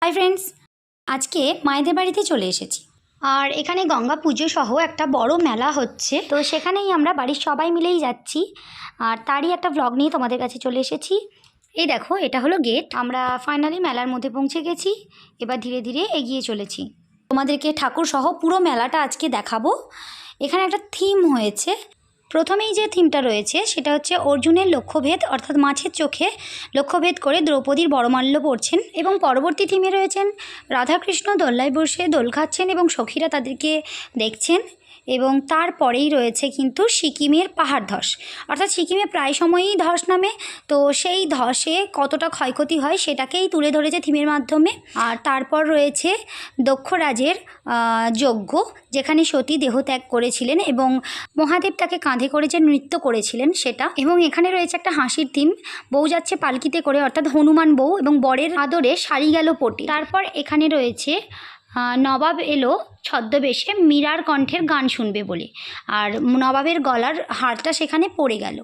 Hi friends, আজকে মায়েদের বাড়িতে চলে এসেছি। আর এখানে গঙ্গা পুজো সহ একটা বড় মেলা হচ্ছে, তো সেখানেই আমরা বাড়ির সবাই মিলেই যাচ্ছি। আর তারই একটা ব্লগ নিয়ে তোমাদের কাছে চলে এসেছি। এই দেখো, এটা হলো গেট। আমরা ফাইনালি মেলার মধ্যে পৌঁছে গেছি। এবার ধীরে ধীরে এগিয়ে চলেছি। তোমাদেরকে ঠাকুর সহ পুরো মেলাটা আজকে দেখাবো। এখানে একটা থিম হয়েছে। প্রথমেই যে থিমটা রয়েছে সেটা হচ্ছে অর্জুনের লক্ষ্যভেদ, অর্থাৎ মাছের চোখে লক্ষ্যভেদ করে দ্রৌপদীর বড়মাল্য পড়ছেন। এবং পরবর্তী থিমে রয়েছেন রাধাকৃষ্ণ দোল্লায় বসে দোল খাচ্ছেন এবং সখীরা তাদেরকে দেখছেন। এবং তারপরেই রয়েছে কিন্তু সিকিমের পাহাড় ধস, অর্থাৎ সিকিমে প্রায় সময়ই ধস নামে। তো সেই ধসে কতটা ক্ষয়ক্ষতি হয় সেটাকেই তুলে ধরেছে থিমের মাধ্যমে। আর তারপর রয়েছে দক্ষরাজের যজ্ঞ, যেখানে সতী দেহত্যাগ করেছিলেন এবং মহাদেব তাকে কাঁধে করে যে নৃত্য করেছিলেন সেটা। এবং এখানে রয়েছে একটা হাসির থিম, বউ যাচ্ছে পালকিতে করে, অর্থাৎ হনুমান বউ, এবং বরের আদরে শাড়ি গেল পটি। তারপর এখানে রয়েছে নবাব এলো ছদ্মবেশে মীরার কণ্ঠের গান শুনবে বলে, আর নবাবের গলার হারটা সেখানে পড়ে গেল।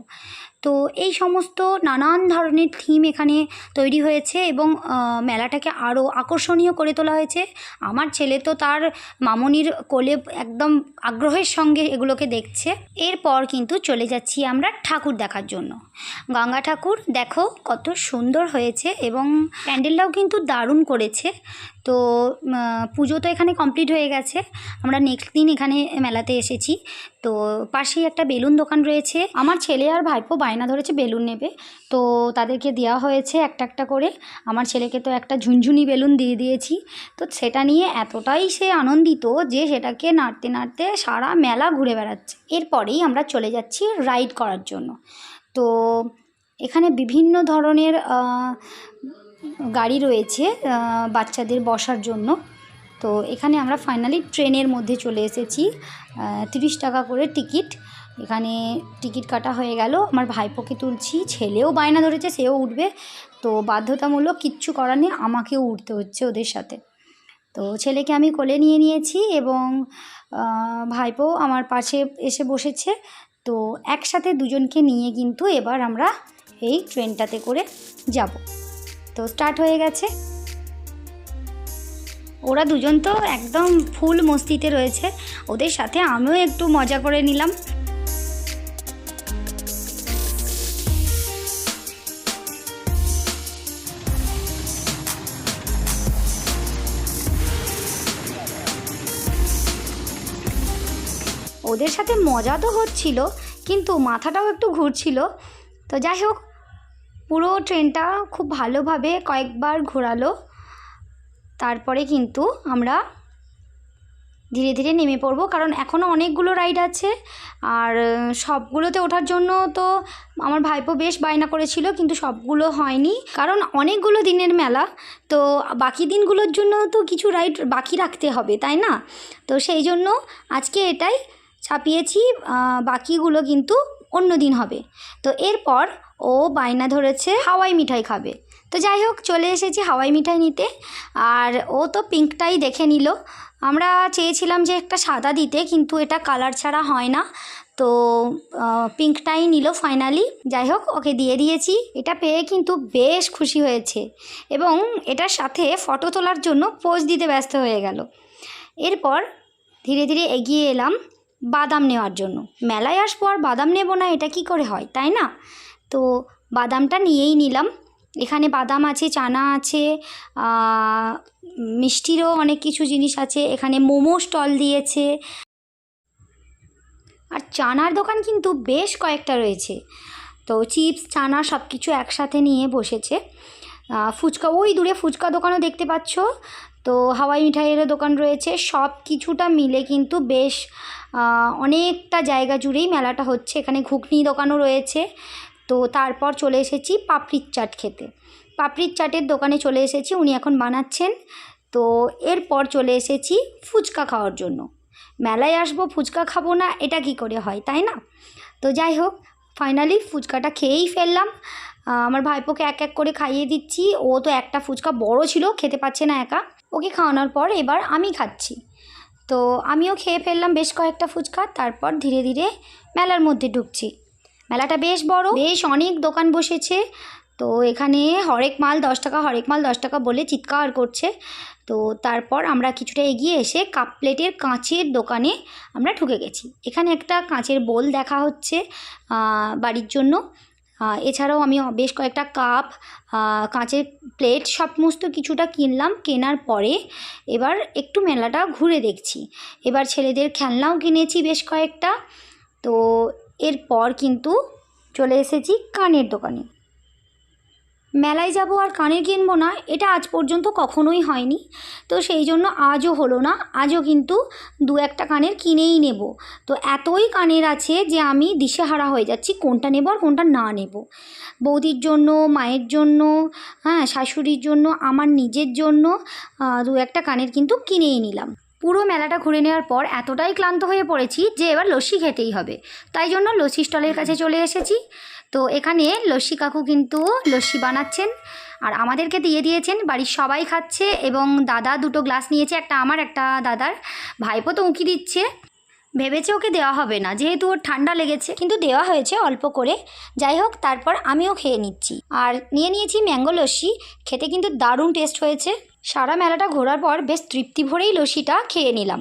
তো এই সমস্ত নানান ধরনের থিম এখানে তৈরি হয়েছে এবং মেলাটাকে আরও আকর্ষণীয় করে তোলা হয়েছে। আমার ছেলে তো তার মামনির কোলে একদম আগ্রহের সঙ্গে এগুলোকে দেখছে। এরপর কিন্তু চলে যাচ্ছি আমরা ঠাকুর দেখার জন্য। গঙ্গা ঠাকুর দেখো কত সুন্দর হয়েছে এবং প্যান্ডেলটাও কিন্তু দারুণ করেছে। তো পুজো তো এখানে কমপ্লিট হয়ে গেছে, আমরা নেক্সট দিন এখানে মেলাতে এসেছি। তো পাশেই একটা বেলুন দোকান রয়েছে। আমার ছেলে আর ভাইপো বায়না ধরেছে বেলুন নেবে, তো তাদেরকে দেওয়া হয়েছে একটা একটা করে। আমার ছেলেকে তো একটা ঝুনঝুনি বেলুন দিয়ে দিয়েছি। তো সেটা নিয়ে এতটাই সে আনন্দিত যে সেটাকে নাড়তে নাড়তে সারা মেলা ঘুরে বেড়াচ্ছে। এরপরেই আমরা চলে যাচ্ছি রাইড করার জন্য। তো এখানে বিভিন্ন ধরনের গাড়ি রয়েছে বাচ্চাদের বসার জন্য। তো এখানে আমরা ফাইনালি ট্রেনের মধ্যে চলে এসেছি। 30 টাকা করে টিকিট। এখানে টিকিট কাটা হয়ে গেল। আমার ভাইপোকে তুলছি, ছেলেও বায়না ধরেছে সেও উঠবে। তো বাধ্যতামূলক, কিচ্ছু করার নেই, আমাকেও উঠতে হচ্ছে ওদের সাথে। তো ছেলেকে আমি কোলে নিয়ে নিয়েছি এবং ভাইপো আমার পাশে এসে বসেছে। তো একসাথে দুজনকে নিয়ে কিন্তু এবার আমরা এই ট্রেনটাতে করে যাব। তো স্টার্ট হয়ে গেছে। ওরা দুজন তো একদম ফুল মস্তিতে রয়েছে, ওদের সাথে আমিও একটু মজা করে নিলাম। ওদের সাথে মজা তো হচ্ছিল, কিন্তু মাথাটাও একটু ঘুরছিল। তো যাই হোক, পুরো ট্রেনটা খুব ভালোভাবে কয়েকবার ঘোরালো। তারপরে কিন্তু আমরা ধীরে ধীরে নেমে পড়ব, কারণ এখনও অনেকগুলো রাইড আছে। আর সবগুলোতে ওঠার জন্য তো আমার ভাইপো বেশ বায়না করেছিল, কিন্তু সবগুলো হয়নি, কারণ অনেকগুলো দিনের মেলা। তো বাকি দিনগুলোর জন্য তো কিছু রাইড বাকি রাখতে হবে, তাই না? তো সেই জন্য আজকে এটাই ছাপিয়েছি, বাকিগুলো কিন্তু অন্য দিন হবে। তো এরপর ও বায়না ধরেছে হাওয়াই মিঠাই খাবে। তো যাই হোক, চলে এসেছি হাওয়াই মিঠাই নিতে। আর ও তো পিঙ্কটাই দেখে নিল। আমরা চেয়েছিলাম যে একটা সাদা দিতে, কিন্তু এটা কালার ছাড়া হয় না, তো পিঙ্কটাই নিল ফাইনালি। যাই হোক, ওকে দিয়ে দিয়েছি। এটা পেয়ে কিন্তু বেশ খুশি হয়েছে এবং এটার সাথে ফটো তোলার জন্য পোজ দিতে ব্যস্ত হয়ে গেল। এরপর ধীরে ধীরে এগিয়ে এলাম বাদাম নেওয়ার জন্য। মেলায় আসবো আর বাদাম নেব না, এটা কি করে হয়, তাই না? তো বাদামটা নিয়েই নিলাম। এখানে বাদাম আছে, চানা আছে, মিষ্টিরও অনেক কিছু জিনিস আছে। এখানে মোমো স্টল দিয়েছে, আর চানার দোকান কিন্তু বেশ কয়েকটা রয়েছে। তো চিপস, চানা সব কিছু একসাথে নিয়ে বসেছে। ফুচকা, ওই দূরে ফুচকা দোকানও দেখতে পাচ্ছ। তো হাওয়াই মিঠাইয়েরও দোকান রয়েছে। সব কিছুটা মিলে কিন্তু বেশ অনেকটা জায়গা জুড়েই মেলাটা হচ্ছে। এখানে ঘুগনি দোকানও রয়েছে। তো তারপর চলে এসেছি পাপড়ির চাট খেতে। পাপড়ির চাটের দোকানে চলে এসেছি, উনি এখন বানাচ্ছেন। তো এরপর চলে এসেছি ফুচকা খাওয়ার জন্য। মেলায় আসবো ফুচকা খাবো না, এটা কি করে হয়, তাই না? তো যাই হোক, ফাইনালি ফুচকাটা খেয়েই ফেললাম। আমার ভাইপোকে এক এক করে খাইয়ে দিচ্ছি। ও তো একটা ফুচকা বড় ছিল, খেতে পারছে না একা। ওকে খাওয়ানোর পর এবার আমি খাচ্ছি। তো আমিও খেয়ে ফেললাম বেশ কয়েকটা ফুচকা। তারপর ধীরে ধীরে মেলার মধ্যে ঢুকছি। মেলাটা বেশ বড়, বেশ অনেক দোকান বসেছে। তো এখানে হরেক মাল 10 টাকা, হরেক মাল 10 টাকা বলে চিৎকার করছে। তো তারপর আমরা কিছুটা এগিয়ে এসে কাপ প্লেটের কাঁচের দোকানে আমরা ঢুকে গেছি। এখানে একটা কাঁচের বোল দেখা হচ্ছে বাড়ির জন্য। এছাড়াও আমি বেশ কয়েকটা কাপ, কাঁচের প্লেট সমস্ত কিছুটা কিনলাম। কেনার পরে এবার একটু মেলাটা ঘুরে দেখছি। এবার ছেলেদের খেলনাও কিনেছি বেশ কয়েকটা। তো এরপর কিন্তু চলে এসেছি কানের দোকানে। মেলায় যাব আর কানের কিনবো না, এটা আজ পর্যন্ত কখনোই হয়নি। তো সেই জন্য আজও হলো না, আজও কিন্তু 2-1টা কানের কিনেই নেব। তো এতই কানের আছে যে আমি দিশেহারা হয়ে যাচ্ছি কোনটা নেব আর কোনটা না নেব। বৌদির জন্য, মায়ের জন্য, হ্যাঁ শাশুড়ির জন্য, আমার নিজের জন্য 2-1টা কানের কিন্তু কিনেই নিলাম। পুরো মেলাটা ঘুরে নেওয়ার পর এতটাই ক্লান্ত হয়ে পড়েছি যে এবার লস্যি খেতেই হবে। তাই জন্য লস্যি স্টলের কাছে চলে এসেছি। তো এখানে লস্যি কাকু কিন্তু লস্যি বানাচ্ছেন আর আমাদেরকে দিয়ে দিয়েছেন। বাড়ির সবাই খাচ্ছে এবং দাদা 2টো গ্লাস নিয়েছে, একটা আমার একটা দাদার। ভাইপো তো উঁকি দিচ্ছে, ভেবেছে ওকে দেওয়া হবে না যেহেতু ওর ঠান্ডা লেগেছে, কিন্তু দেওয়া হয়েছে অল্প করে। যাই হোক, তারপর আমিও খেয়ে নিচ্ছি আর নিয়েছি ম্যাঙ্গো লস্যি। খেতে কিন্তু দারুণ টেস্ট হয়েছে। সারা মেলাটা ঘোরার পর বেশ তৃপ্তি ভরেই লস্যিটা খেয়ে নিলাম।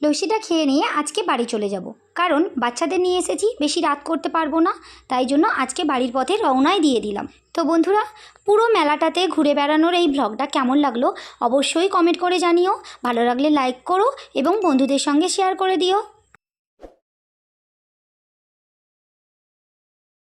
লস্যিটা খেয়ে নিয়ে আজকে বাড়ি চলে যাব, কারণ বাচ্চাদের নিয়ে এসেছি, বেশি রাত করতে পারবো না। তাই জন্য আজকে বাড়ির পথে রওনাই দিয়ে দিলাম। তো বন্ধুরা, পুরো মেলাটাতে ঘুরে বেড়ানোর এই ভ্লগটা কেমন লাগলো অবশ্যই কমেন্ট করে জানিও। ভালো লাগলে লাইক করো এবং বন্ধুদের সঙ্গে শেয়ার করে দিও।